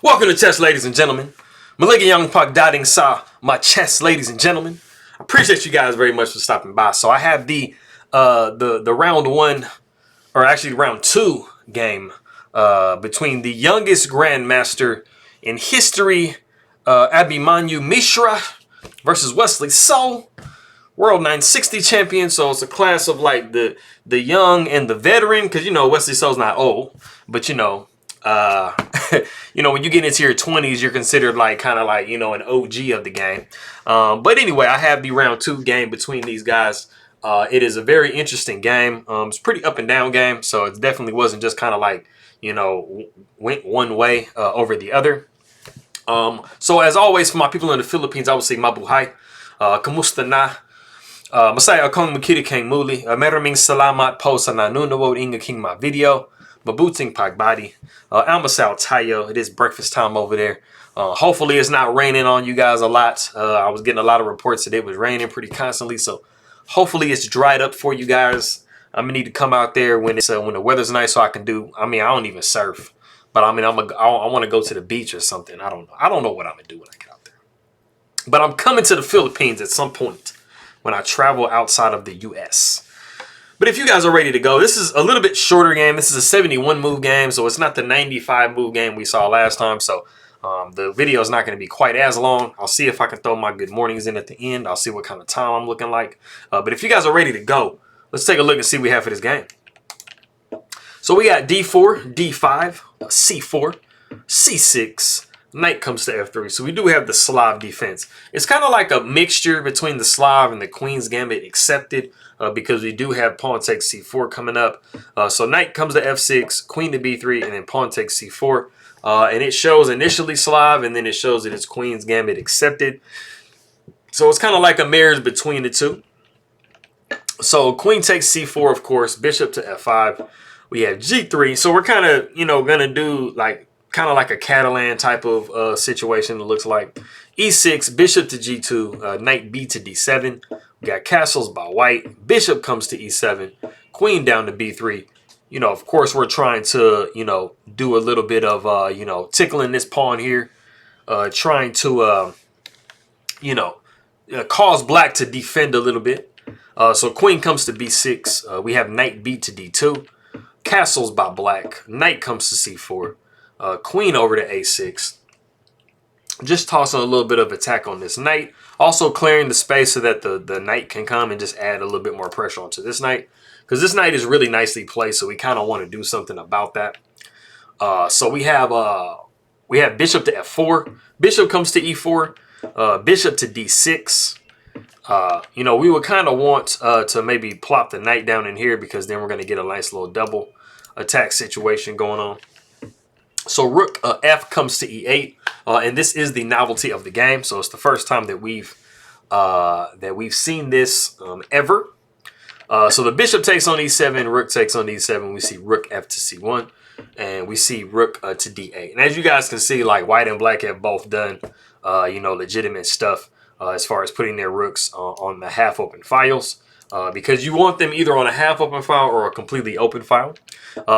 Welcome to chess, ladies and gentlemen. Malika Young Park Dotting Sa, my chess, ladies and gentlemen. I appreciate you guys very much for stopping by. So I have the round one, or actually round two game between the youngest grandmaster in history, Abhimanyu Mishra versus Wesley. So World 960 champion. So it's a class of like the young and the veteran, because you know Wesley So's not old, but you know. You know, when you get into your 20s, you're considered like kind of like, you know, an OG of the game. But anyway, I have the round two game between these guys. It is a very interesting game. It's a pretty up and down game, so it definitely wasn't just kind of like, you know, went one way over the other. So as always, for my people in the Philippines, I would say mabuhay, kamusta na, masaya akong makikinig muli, maraming salamat po sa nanonood ng aking mga video. Mabuting pagbati. Almasal tayo. It is breakfast time over there. Hopefully it's not raining on you guys a lot. I was getting a lot of reports that it was raining pretty constantly, so hopefully it's dried up for you guys. I'm gonna need to come out there when it's when the weather's nice, so I can do. I mean, I don't even surf, but I mean, I want to go to the beach or something. I don't know. I don't know what I'm gonna do when I get out there. But I'm coming to the Philippines at some point when I travel outside of the U.S. But if you guys are ready to go, this is a little bit shorter game. This is a 71 move game, so it's not the 95 move game we saw last time. So the video is not going to be quite as long. I'll see if I can throw my good mornings in at the end. I'll see what kind of time I'm looking like. But if you guys are ready to go, let's take a look and see what we have for this game. So we got D4, D5, C4, C6. Knight comes to F3. So we do have the Slav defense. It's kind of like a mixture between the Slav and the Queen's Gambit accepted, because we do have pawn takes C4 coming up. So knight comes to F6, queen to B3, and then pawn takes C4. And it shows initially Slav, and then it shows that it's Queen's Gambit accepted. So it's kind of like a marriage between the two. So queen takes C4, of course, bishop to F5. We have G3. So we're kind of, you know, going to do like kind of like a Catalan type of situation, it looks like. E6, bishop to G2, knight B to D7. We got castles by white. Bishop comes to E7. Queen down to B3. You know, of course, we're trying to, you know, do a little bit of, you know, tickling this pawn here. Trying to, you know, cause black to defend a little bit. So queen comes to B6. We have knight B to D2. Castles by black. Knight comes to C4. Queen over to A6. Just tossing a little bit of attack on this knight. Also clearing the space so that the knight can come and just add a little bit more pressure onto this knight. Because this knight is really nicely placed, so we kind of want to do something about that. So we have bishop to F4. Bishop comes to E4. Bishop to D6. You know, we would kind of want to maybe plop the knight down in here, because then we're going to get a nice little double attack situation going on. So rook F comes to E8, and this is the novelty of the game. So it's the first time that we've seen this ever. So the bishop takes on E7, rook takes on E7. We see rook F to C1, and we see rook to D8. And as you guys can see, like white and black have both done, you know, legitimate stuff as far as putting their rooks on the half open files. Because you want them either on a half open file or a completely open file.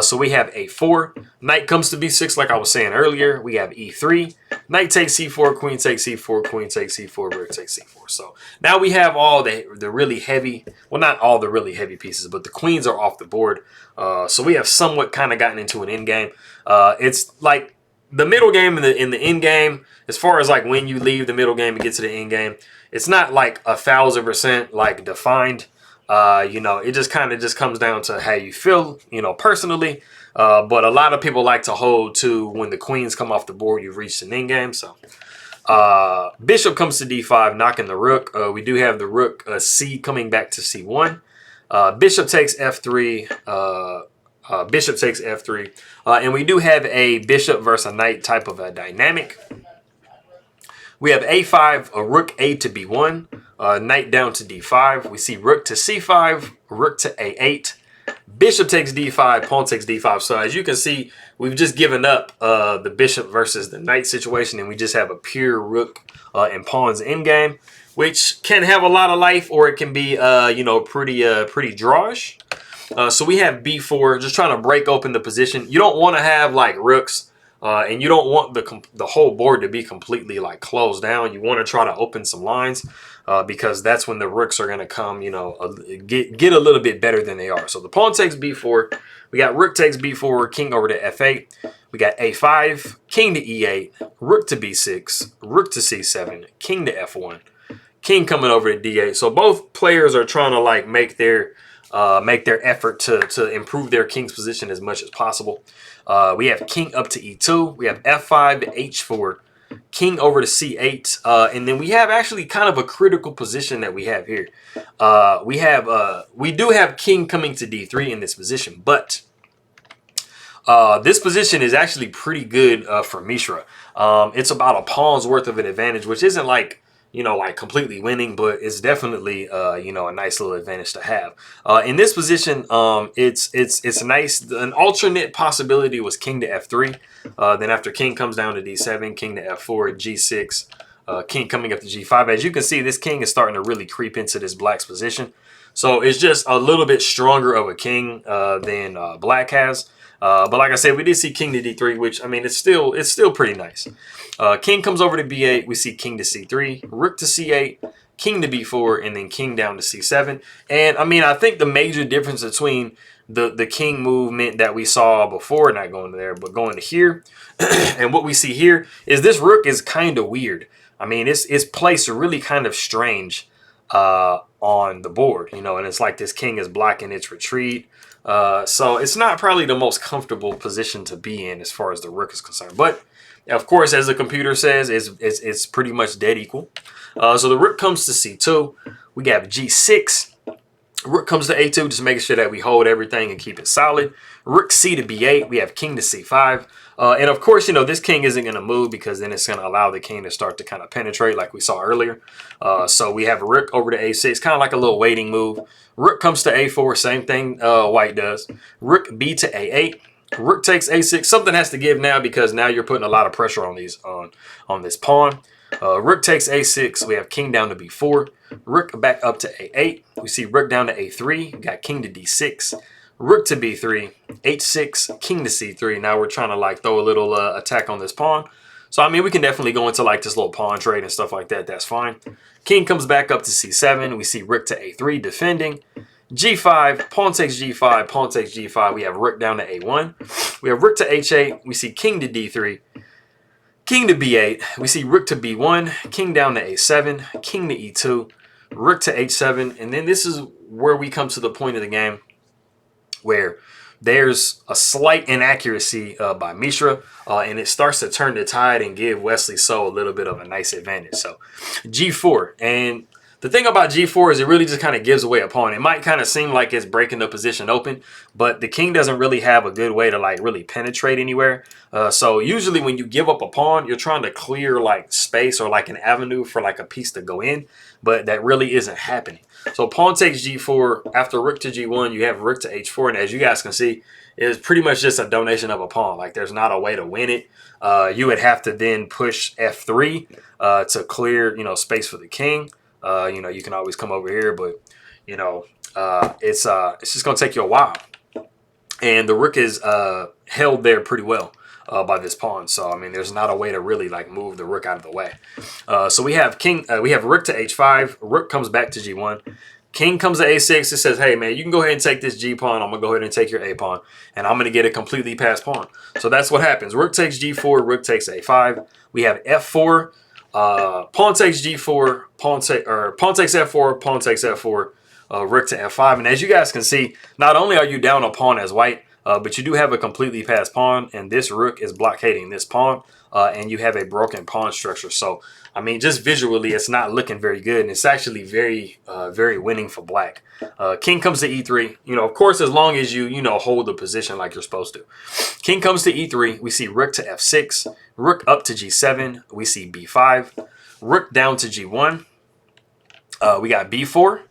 So we have A4, knight comes to B6 like I was saying earlier. We have E3, knight takes C4, queen takes C4, queen takes C4, rook takes C4. So now we have all the really heavy, well, not all the really heavy pieces, but the queens are off the board. So we have somewhat kind of gotten into an end game. It's like the middle game and in the end game, as far as like when you leave the middle game and get to the end game, it's not like 1000% like defined. You know, it just kind of just comes down to how you feel, you know, personally. But a lot of people like to hold to when the queens come off the board, you've reached an end game. So bishop comes to D5, knocking the rook. We do have the rook C coming back to C1. Bishop takes F3. Bishop takes F3. And we do have a bishop versus a knight type of a dynamic. We have A5, a rook A to B1, knight down to D5. We see rook to C5, rook to A8. Bishop takes D5, pawn takes D5. So as you can see, we've just given up the bishop versus the knight situation, and we just have a pure rook and pawns endgame, which can have a lot of life, or it can be, you know, pretty drawish. So we have B4, just trying to break open the position. You don't want to have like rooks and you don't want the whole board to be completely like closed down. You want to try to open some lines because that's when the rooks are going to come, you know, get a little bit better than they are. So the pawn takes b4. We got rook takes b4, king over to f8. We got a5, king to e8, rook to b6, rook to c7, king to f1, king coming over to d8. So both players are trying to like make their effort to improve their king's position as much as possible. We have king up to e2. We have f5 to h4, king over to c8, and then we have actually kind of a critical position that we have here. We do have king coming to d3 in this position, but this position is actually pretty good for Mishra. It's about a pawn's worth of an advantage, which isn't like, you know, like completely winning, but it's definitely, you know, a nice little advantage to have. In this position, it's nice. An alternate possibility was king to f3. Then after king comes down to d7, king to f4, g6, king coming up to g5. As you can see, this king is starting to really creep into this black's position. So it's just a little bit stronger of a king than black has. But like I said, we did see king to d3, which, I mean, it's still pretty nice. King comes over to b8. We see king to c3, rook to c8, king to b4, and then king down to c7. And, I mean, I think the major difference between the king movement that we saw before, not going to there, but going to here, and what we see here is this rook is kind of weird. I mean, it's placed really kind of strange on the board, you know, and it's like this king is blocking its retreat. So it's not probably the most comfortable position to be in as far as the rook is concerned. But of course, as the computer says, it's pretty much dead equal. So the rook comes to c2. We got g6. Rook comes to a2, just making sure that we hold everything and keep it solid. Rook c to b8. We have king to c5. And of course, you know, this king isn't going to move because then it's going to allow the king to start to kind of penetrate like we saw earlier. So we have rook over to a6, kind of like a little waiting move. Rook comes to a4, same thing white does. Rook b to a8. Rook takes a6. Something has to give now because now you're putting a lot of pressure on these on this pawn. Rook takes a6. We have king down to b4. Rook back up to a8. We see rook down to a3. We got king to d6. Rook to b3. h6. King to c3. Now we're trying to like throw a little attack on this pawn. So, I mean, we can definitely go into like this little pawn trade and stuff like that. That's fine. King comes back up to c7. We see rook to a3 defending. g5, pawn takes g5, pawn takes g5. We have rook down to a1. We have rook to h8. We see king to d3. King to b8. We see rook to b1. King down to a7. King to e2. Rook to h7. And then this is where we come to the point of the game where there's a slight inaccuracy by Mishra, and it starts to turn the tide and give Wesley So a little bit of a nice advantage. So g4, and the thing about g4 is it really just kind of gives away a pawn. It might kind of seem like it's breaking the position open, but the king doesn't really have a good way to like really penetrate anywhere. So usually when you give up a pawn, you're trying to clear like space or like an avenue for like a piece to go in, but that really isn't happening. So pawn takes g4. After rook to g1, you have rook to h4. And as you guys can see, it's pretty much just a donation of a pawn. Like there's not a way to win it. You would have to then push f3 to clear, you know, space for the king. You know, you can always come over here, but, you know, it's just going to take you a while. And the rook is held there pretty well by this pawn. So, I mean, there's not a way to really like move the rook out of the way. So we have rook to h5. Rook comes back to g1. King comes to a6. It says, hey, man, you can go ahead and take this g pawn. I'm going to go ahead and take your a pawn. And I'm going to get a completely passed pawn. So that's what happens. Rook takes g4. Rook takes a5. We have f4. Pawn takes g4. Pawn takes f4. Pawn takes f4. Rook to f5. And as you guys can see, not only are you down a pawn as white, but you do have a completely passed pawn, and this rook is blockading this pawn, and you have a broken pawn structure. So, I mean, just visually, it's not looking very good, and it's actually very, very winning for black. King comes to e3. You know, of course, as long as you know, hold the position like you're supposed to. King comes to e3. We see rook to f6. Rook up to g7. We see b5. Rook down to g1. We got b4.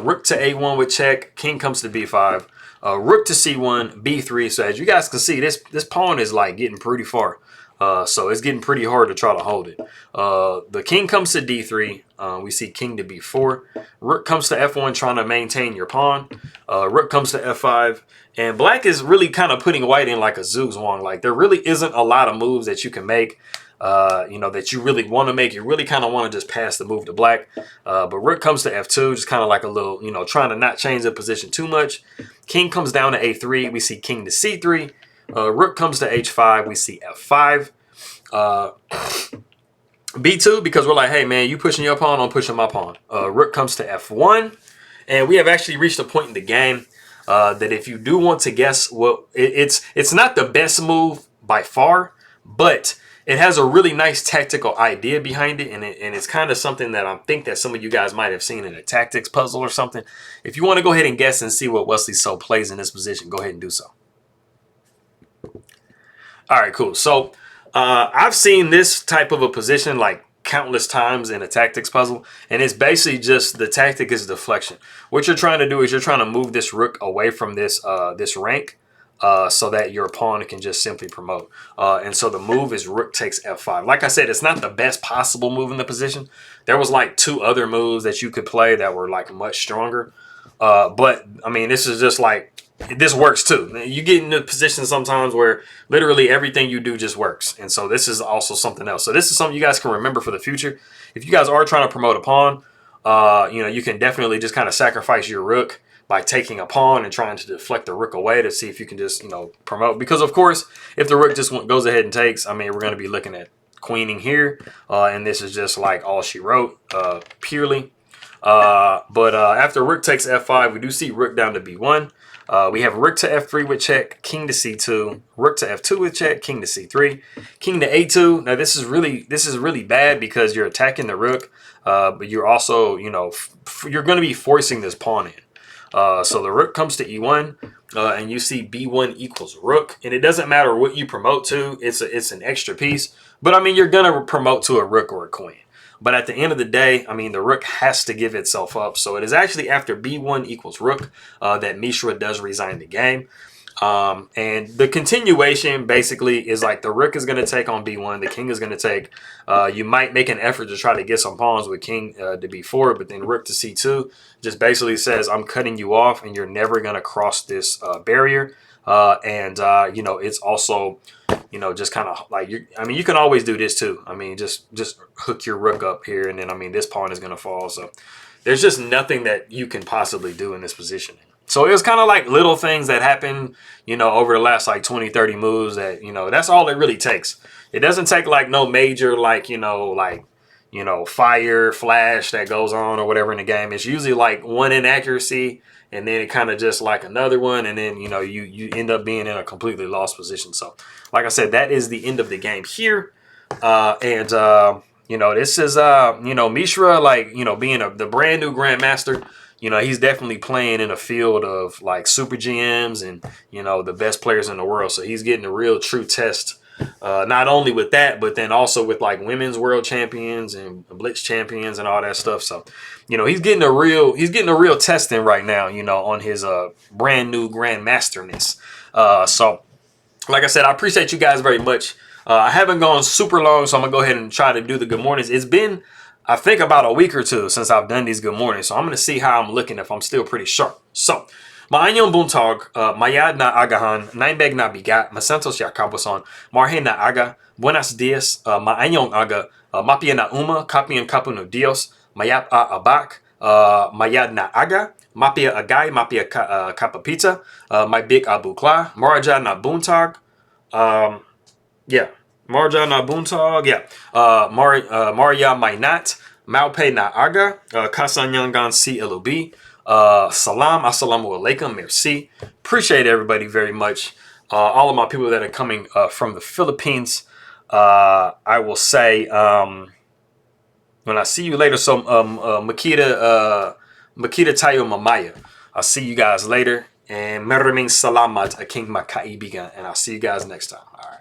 Rook to a1 with check. King comes to b5. Rook to c1, b3. So as you guys can see, this pawn is like getting pretty far. So it's getting pretty hard to try to hold it. The king comes to d3. We see king to b4. Rook comes to f1 trying to maintain your pawn. Rook comes to f5. And black is really kind of putting white in like a zugzwang. Like there really isn't a lot of moves that you can make, that you really want to make. You really kind of want to just pass the move to black. But rook comes to f2, just kind of like a little, trying to not change the position too much. King comes down to a3. We see king to c3. Rook comes to h5. We see f5. b2, because we're like, hey man, you pushing your pawn, I'm pushing my pawn. Rook comes to f1. And we have actually reached a point in the game that if you do want to guess what it's not the best move by far, but it has a really nice tactical idea behind it, and it's kind of something that I think that some of you guys might have seen in a tactics puzzle or something. If you want to go ahead and guess and see what Wesley so plays in this position, go ahead and do so. All right, cool. So I've seen this type of a position like countless times in a tactics puzzle, and it's basically just the tactic is deflection. What you're trying to do is you're trying to move this rook away from this this rank so that your pawn can just simply promote. And so the move is rook takes f5. Like I said, it's not the best possible move in the position. There was like 2 other moves that you could play that were like much stronger. But I mean, this is just like, this works too. You get in a position sometimes where literally everything you do just works. And so this is also something else. So this is something you guys can remember for the future. If you guys are trying to promote a pawn, you can definitely just kind of sacrifice your rook by taking a pawn and trying to deflect the rook away to see if you can just, promote. Because of course, if the rook just goes ahead and takes, I mean, we're going to be looking at queening here. And this is just like all she wrote, purely. But after rook takes f5, we do see rook down to b1. We have rook to f3 with check, king to c2, rook to f2 with check, king to c3, king to a2. Now this is really bad because you're attacking the rook, but you're also, you're going to be forcing this pawn in. So the rook comes to e1, and you see b1 equals rook, and it doesn't matter what you promote to. It's an extra piece, but I mean you're going to promote to a rook or a queen. But at the end of the day, I mean, the rook has to give itself up. So it is actually after b1 equals rook that Mishra does resign the game. And the continuation basically is like the rook is going to take on b1. The king is going to take. You might make an effort to try to get some pawns with king to b4, but then rook to c2 just basically says, I'm cutting you off and you're never going to cross this barrier. It's also, just kind of like, you can always do this too. I mean, just hook your rook up here, and then, I mean, this pawn is going to fall. So there's just nothing that you can possibly do in this position. So it was kind of like little things that happen, over the last like 20, 30 moves that, that's all it really takes. It doesn't take like no major, fire, flash that goes on or whatever in the game. It's usually like one inaccuracy, and then it kind of just like another one, and then, you end up being in a completely lost position. So, like I said, that is the end of the game here. This is, Mishra, being the brand new grandmaster, he's definitely playing in a field of like super GMs and, the best players in the world. So he's getting a real true test, not only with that, but then also with like women's world champions and blitz champions and all that stuff. So, he's getting a real testing right now, on his brand new grandmasterness. So like I said, I appreciate you guys very much. I haven't gone super long, so I'm gonna go ahead and try to do the good mornings. It's been, I think, about a week or 2 since I've done these good mornings, so I'm gonna see how I'm looking, if I'm still pretty sharp. So, maanyong buntag, mayad na agahan, nainbeg na bigat, masantos ya kabuson, marhe na aga, buenos dias, maanyong aga, mapia na uma, kapian kapu no dios, mayap a abak, mayad na aga, mapia agay, mapia kapapita, my big abukla, maraja na buntag, Marja na buntag, Maria Mainat, Maupe na aga, Kasanyangan si LOB, Salam, Assalamu alaikum, merci. Appreciate everybody very much. All of my people that are coming from the Philippines. I will say, when I see you later, so Makita Tayo Mamaya. I'll see you guys later. And maraming salamat aking makaibigan. And I'll see you guys next time. All right.